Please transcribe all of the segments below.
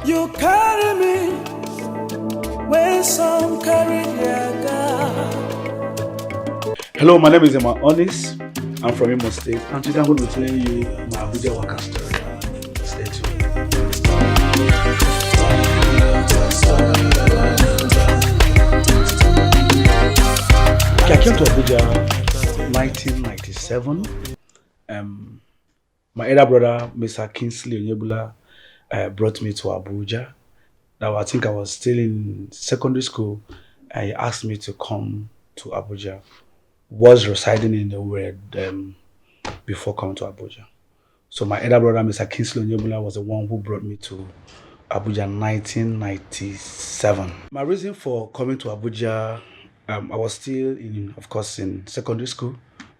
You carry me when some carry their God. Hello, my name is Emma Onis. I'm from Imo State, and today I'm going to be telling you my Abuja worker story. Stay tuned. Okay, I came to Abuja 1997. My elder brother, Mr. Kingsley Onyebula, brought me to Abuja. Now I think I was still in secondary school, and he asked me to come to Abuja. Was residing in the world before coming to Abuja. So my elder brother, Mr. Kingsley Onyebula, was the one who brought me to Abuja in 1997. My reason for coming to Abuja, I was still of course, in secondary school,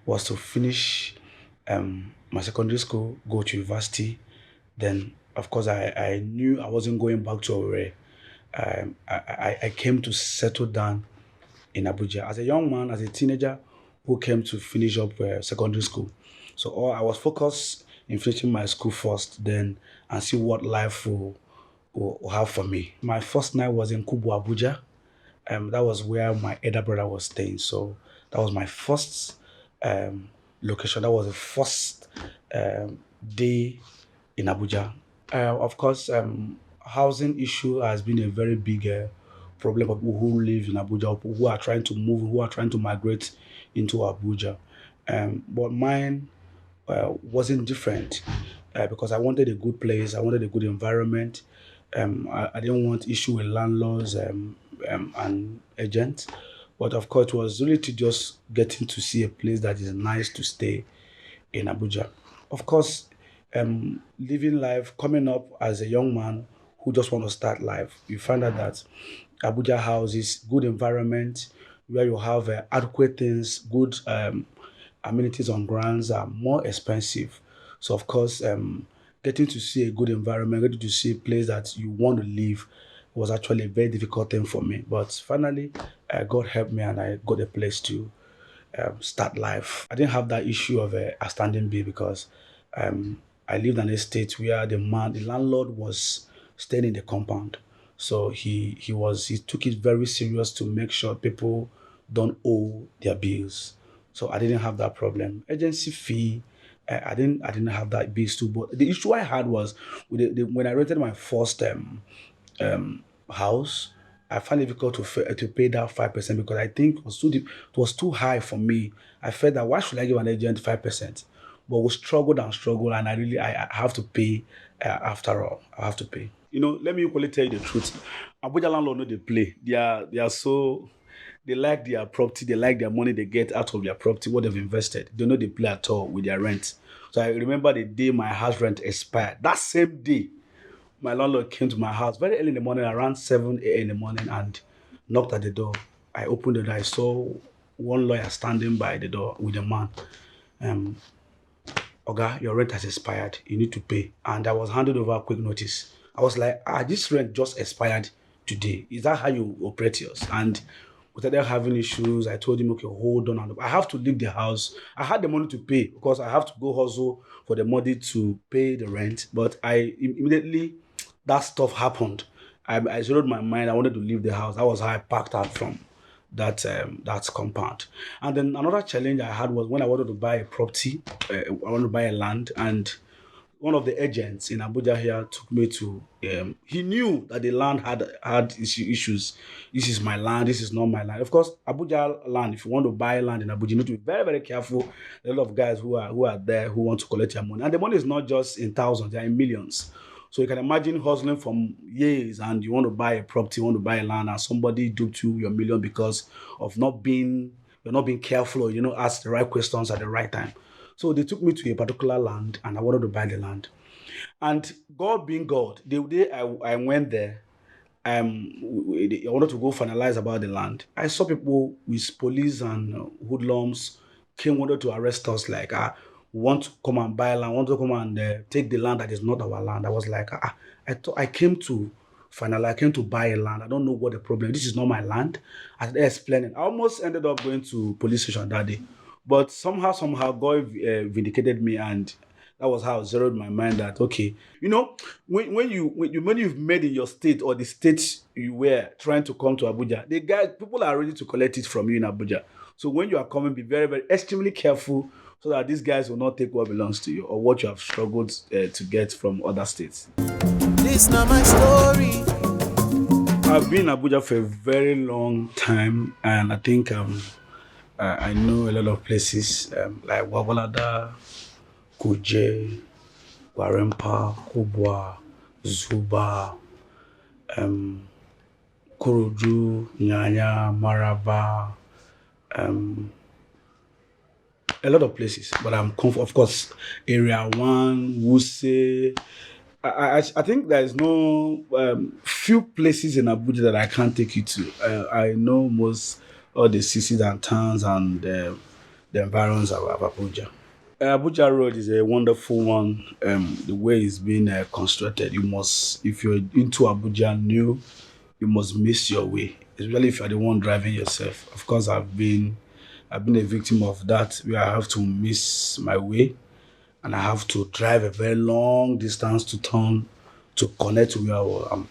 was to finish my secondary school, go to university. Then, of course, I knew I wasn't going back to Owerri. I came to settle down in Abuja as a young man, as a teenager who came to finish up secondary school. So I was focused in finishing my school first, then and see what life will have for me. My first night was in Kubu, Abuja. That was where my elder brother was staying. So that was my first location. That was the first day in Abuja. Of course, housing issue has been a very big problem for people who live in Abuja, who are trying to move, who are trying to migrate into Abuja. But mine wasn't different because I wanted a good place, I wanted a good environment. I didn't want issue with landlords and agents. But of course, it was really to just getting to see a place that is nice to stay in Abuja. Of course, living life, coming up as a young man who just want to start life, you find out that Abuja houses good environment where you have adequate things, good amenities on grounds are more expensive. So of course, getting to see a good environment, getting to see a place that you want to live was actually a very difficult thing for me. But finally, God helped me and I got a place to start life. I didn't have that issue of a standing bill because I lived in a state where the landlord was staying in the compound. So he took it very serious to make sure people don't owe their bills. So I didn't have that problem. Agency fee, I didn't have that bills too. But the issue I had was with when I rented my first house, I found it difficult to pay that 5% because I think it was too deep, it was too high for me. I felt that why should I give an agent 5%? But we struggled and struggled, and I have to pay after all. I have to pay. Let me equally tell you the truth. Abuja landlord know they play. They are so they like their property, they like their money they get out of their property, what they've invested. They know they play at all with their rent. So I remember the day my house rent expired. That same day, my landlord came to my house very early in the morning, around 7 a.m. in the morning, and knocked at the door. I opened the door. I saw one lawyer standing by the door with a man. Oga, your rent has expired. You need to pay. And I was handed over a quick notice. I was like, this rent just expired today. Is that how you operate yours? And without them having issues, I told him, okay, hold on. I have to leave the house. I had the money to pay because I have to go hustle for the money to pay the rent. But I immediately, that stuff happened. I zeroed my mind. I wanted to leave the house. That was how I packed out from that compound. And then another challenge I had was when I wanted to buy a property, I wanted to buy a land, and one of the agents in Abuja here took me to. He knew that the land had issues. This is my land. This is not my land. Of course, Abuja land. If you want to buy land in Abuja, you need to be very, very careful. A lot of guys who are there who want to collect your money, and the money is not just in thousands; they are in millions. So you can imagine hustling from years, and you want to buy a property, you want to buy a land, and somebody duped you your million because of you're not being careful, or ask the right questions at the right time. So they took me to a particular land, and I wanted to buy the land. And God being God, the day I went there, I wanted to go finalize about the land. I saw people with police and hoodlums came wanted to arrest us like, want to come and buy land, want to come and take the land that is not our land. I was like, I thought I came to I came to buy a land. I don't know what the problem. This is not my land. I started explaining. I almost ended up going to police station that day. But somehow, God vindicated me, and that was how I zeroed my mind that okay, when you've made in your state or the state you were trying to come to Abuja, the guys people are ready to collect it from you in Abuja. So when you are coming, be very very extremely careful so that these guys will not take what belongs to you or what you have struggled to get from other states. This not my story. I've been in Abuja for a very long time, and I think I know a lot of places like Wawalada, Kuje, Warempa, Kubwa, Zuba, Kurudu, Nyanya, Maraba, a lot of places. But of course, Area 1, Wuse. I think there's no few places in Abuja that I can't take you to. I know most all the cities and towns and the environs of Abuja. Abuja Road is a wonderful one. The way it's been constructed, you must, if you're into Abuja new, you must miss your way, especially if you're the one driving yourself. Of course, I've been a victim of that, where I have to miss my way and I have to drive a very long distance to turn to connect to where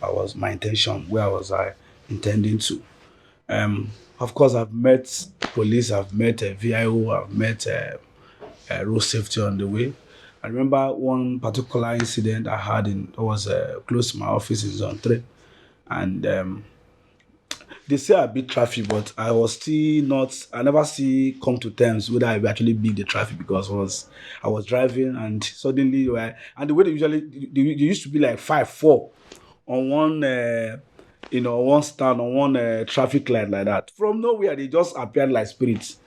I was my intention, where I intending to. Of course, I've met police, I've met a VIO, I've met road safety on the way. I remember one particular incident I had that was close to my office in Zone 3. And they say I beat traffic, but I was still not, I never see come to terms whether I actually beat the traffic because I was driving and suddenly, and the way they used to be like 5-4 on one, one stand, on one traffic light like that. From nowhere, they just appeared like spirits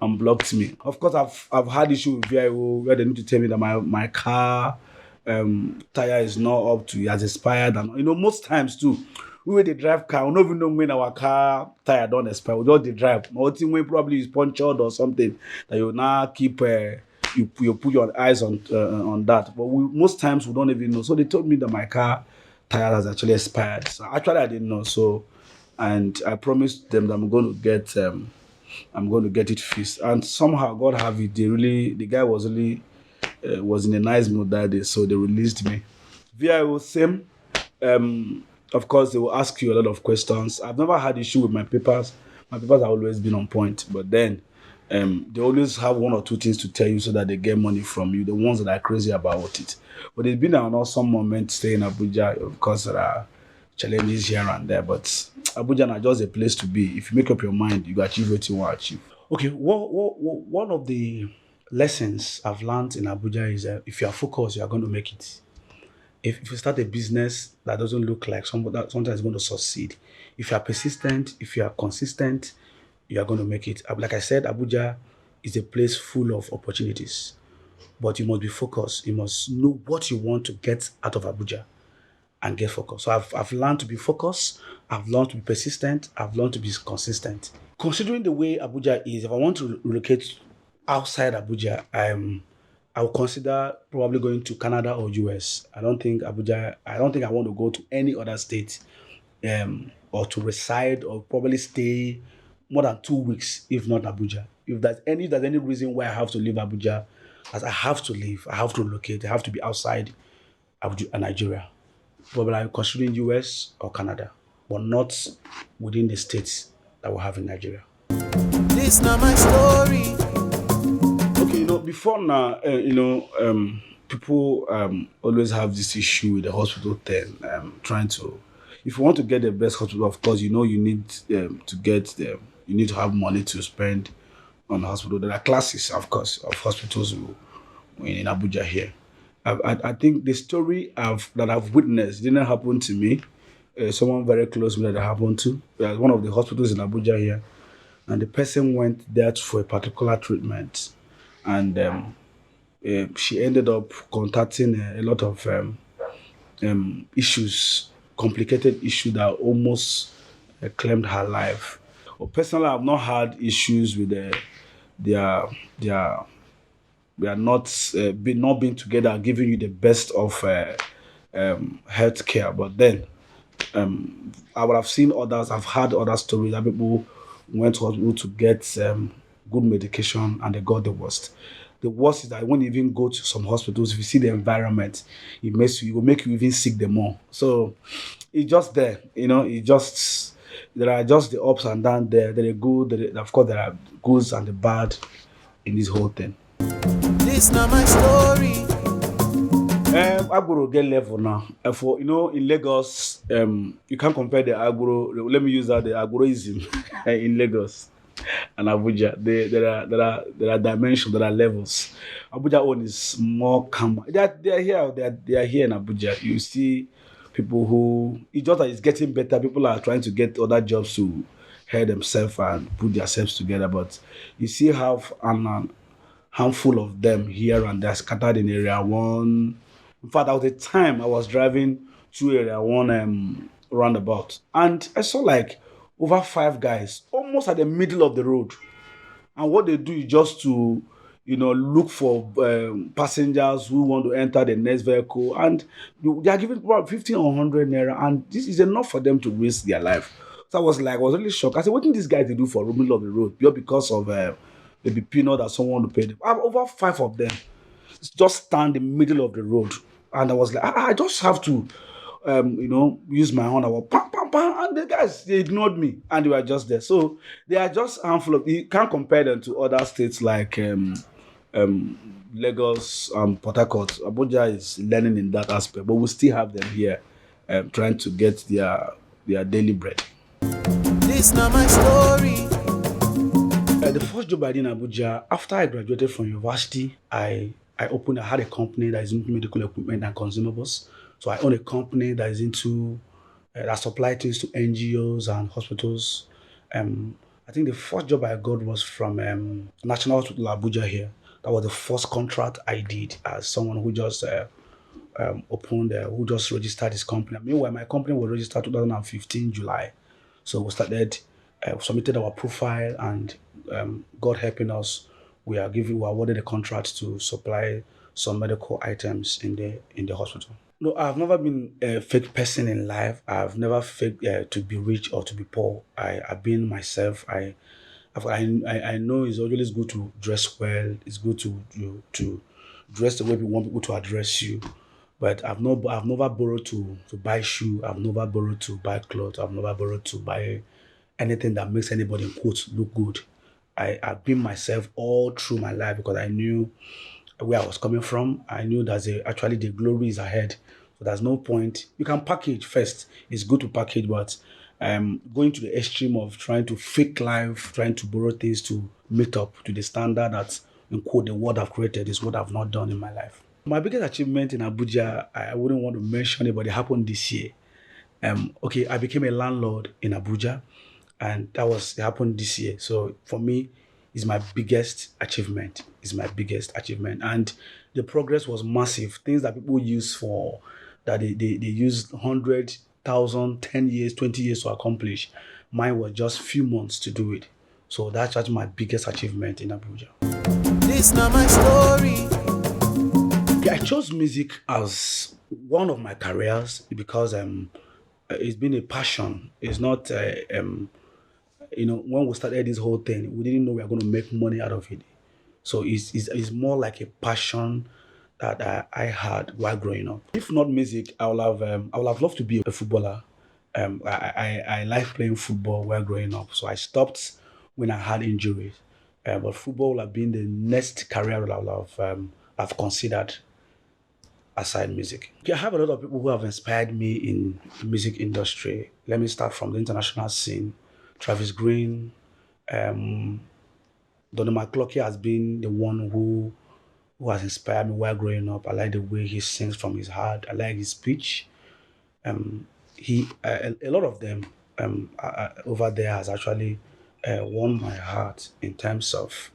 and blocked me. Of course, I've had issue with VIO where they need to tell me that my car tire is not up to, it has expired, and most times too. We wey dey drive car, we no even know when our car tire don expire. We just dey drive. Or thing wey probably is punctured or something that you now keep you put your eyes on that. But most times we don't even know. So they told me that my car tire has actually expired. So actually I didn't know. So and I promised them that I'm going to get it fixed. And somehow God have it. The guy was really was in a nice mood that day, so they released me. VIO same. Of course, they will ask you a lot of questions. I've never had issue with my papers. My papers have always been on point. But then they always have one or two things to tell you so that they get money from you. The ones that are crazy about it. But it's been an awesome moment staying in Abuja. Of course, there are challenges here and there, but Abuja is just a place to be. If you make up your mind, you can achieve what you want to achieve. Okay, one of the lessons I've learned in Abuja is if you are focused, you are going to make it. If you start a business that doesn't look like somebody that sometimes is going to succeed, if you are persistent, if you are consistent, you are going to make it. Like I said, Abuja is a place full of opportunities, but you must be focused. You must know what you want to get out of Abuja and get focused. So I've learned to be focused. I've learned to be persistent. I've learned to be consistent. Considering the way Abuja is, if I want to relocate outside Abuja, I will consider probably going to Canada or US. I don't think Abuja. I don't think I want to go to any other state, or to reside or probably stay more than 2 weeks, if not Abuja. If there's any reason why I have to leave Abuja, as I have to leave, I have to relocate. I have to be outside Abuja, Nigeria. Probably I'm considering US or Canada, but not within the states that we have in Nigeria. This not my story. Okay, before now, people always have this issue with the hospital thing. Trying to, if you want to get the best hospital, of course, you need to get them. You need to have money to spend on the hospital. There are classes, of course, of hospitals in Abuja here. I think the story that I've witnessed didn't happen to me. Someone very close to me that it happened to. One of the hospitals in Abuja here, and the person went there for a particular treatment, and she ended up contacting a lot of issues, complicated issues that almost claimed her life. Well, personally, I've not had issues with their their we are not being together, giving you the best of healthcare. But then I would have seen others. I've heard other stories that people went to hospital to get good medication, and they got the worst. The worst is that when you even go to some hospitals, if you see the environment, it will make you even sick the more. So it's just there, it just there are just the ups and downs there. There are good, of course, there are goods and the bad in this whole thing. This not my story. Agboro get level now. For in Lagos, you can't compare the Agboro. Let me use that the Agboroism in Lagos and Abuja. There are dimensions, there are levels. Abuja own is more calm. They are here in Abuja. You see people who it's just that it's getting better. People are trying to get other jobs to help themselves and put themselves together. But you see how an handful of them here and there scattered in area one. In fact, there was a time I was driving through area one roundabout, and I saw like over five guys almost at the middle of the road. And what they do is just to, look for passengers who want to enter the next vehicle, and they are giving about 15 or 100 naira, and this is enough for them to risk their life. So I was really shocked. I said, what did these guys they do for the middle of the road? Just because of maybe peanut that someone to pay them. I have over five of them just stand in the middle of the road. And I was like, I just have to, use my horn. I was pam, pam, pam. And the guys, they ignored me and they were just there. So they are just a handful of, you can't compare them to other states like Lagos, Port Harcourt. Abuja is learning in that aspect, but we still have them here trying to get their daily bread. This not my story. The first job I did in Abuja, after I graduated from university, I had a company that is into medical equipment and consumables. So I own a company that is into, that supply things to NGOs and hospitals. I think the first job I got was from National Hospital Abuja here. That was the first contract I did as someone who just who just registered his company. Meanwhile, my company was registered 2015 July. So we started, submitted our profile, and God helping us, we were awarded a contract to supply some medical items in the hospital. No, I've never been a fake person in life. I've never faked to be rich or to be poor. I've been myself. I know it's always good to dress well. It's good to dress the way you want people to address you. But I've never borrowed to buy shoe. I've never borrowed to buy clothes. I've never borrowed to buy anything that makes anybody in quotes look good. I've been myself all through my life because I knew where I was coming from. I knew that actually the glory is ahead. So there's no point. You can package first. It's good to package, but going to the extreme of trying to fake life, trying to borrow things to meet up to the standard that, in quote, the world I've created is what I've not done in my life. My biggest achievement in Abuja, I wouldn't want to mention it, but it happened this year. Okay, I became a landlord in Abuja, and it happened this year. So for me, it's my biggest achievement. It's my biggest achievement, and the progress was massive. Things that people use for that they use 100,000, 10 years, 20 years to accomplish. Mine was just few months to do it. So that's just my biggest achievement in Abuja. This not my story. Yeah, I chose music as one of my careers because it's been a passion. It's not when we started this whole thing, we didn't know we were going to make money out of it. So it's more like a passion that I had while growing up. If not music, I would have loved to be a footballer. I like playing football while growing up, so I stopped when I had injuries. But football would have been the next career that I would have considered aside music. Okay, I have a lot of people who have inspired me in the music industry. Let me start from the international scene. Travis Green, Donny McCluskey has been the one who has inspired me while growing up. I like the way he sings from his heart. I like his speech. He a lot of them over there has actually won my heart in terms of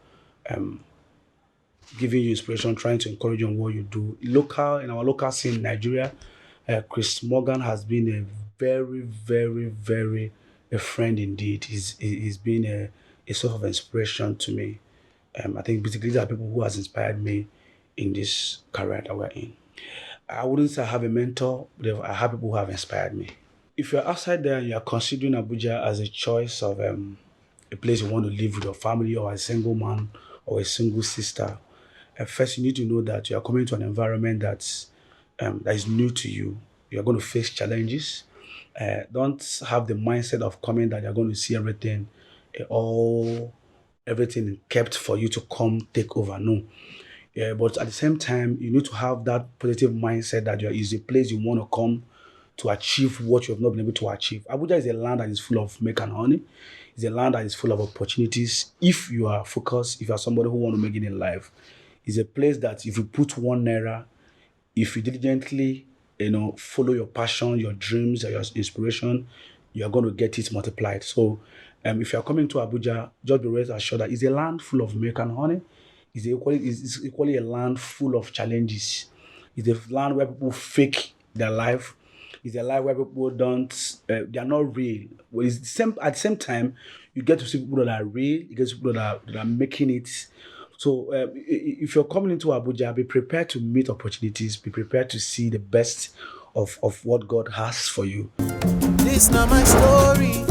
giving you inspiration, trying to encourage you on what you do. In our local scene in Nigeria, Chris Morgan has been a very, very, very a friend indeed. He's been a source of inspiration to me. I think basically these are people who has inspired me in this career that we're in. I wouldn't say I have a mentor, but I have people who have inspired me. If you're outside there and you're considering Abuja as a choice of a place you want to live with your family, or a single man or a single sister, first you need to know that you are coming to an environment that is new to you. You are going to face challenges. Don't have the mindset of coming that you're going to see everything, all everything kept for you to come take over. No. Yeah, but at the same time, you need to have that positive mindset that is a place you want to come to achieve what you have not been able to achieve. Abuja is a land that is full of milk and honey. It's a land that is full of opportunities. If you are focused, if you are somebody who want to make it in life, it's a place that if you put 1 naira, if you diligently, follow your passion, your dreams, and your inspiration, you are going to get it multiplied. So, if you are coming to Abuja, just be rest assured that it's a land full of milk and honey. It's equally a land full of challenges. It's a land where people fake their life. It's a life where people don't, they are not real. Well, it's the same, at the same time, you get to see people that are real, you get to see people that are making it. So if you're coming into Abuja, be prepared to meet opportunities, be prepared to see the best of what God has for you. This not my story.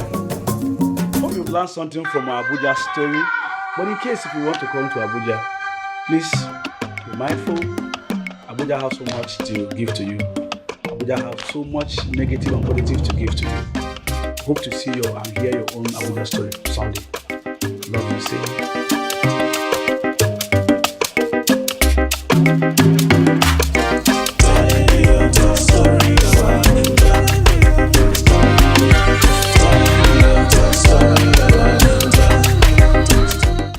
Hope you've learned something from our Abuja story. But in case if you want to come to Abuja, please be mindful. Abuja has so much to give to you. Abuja has so much negative and positive to give to you. Hope to see you and hear your own Abuja story Sunday. Love you, see you.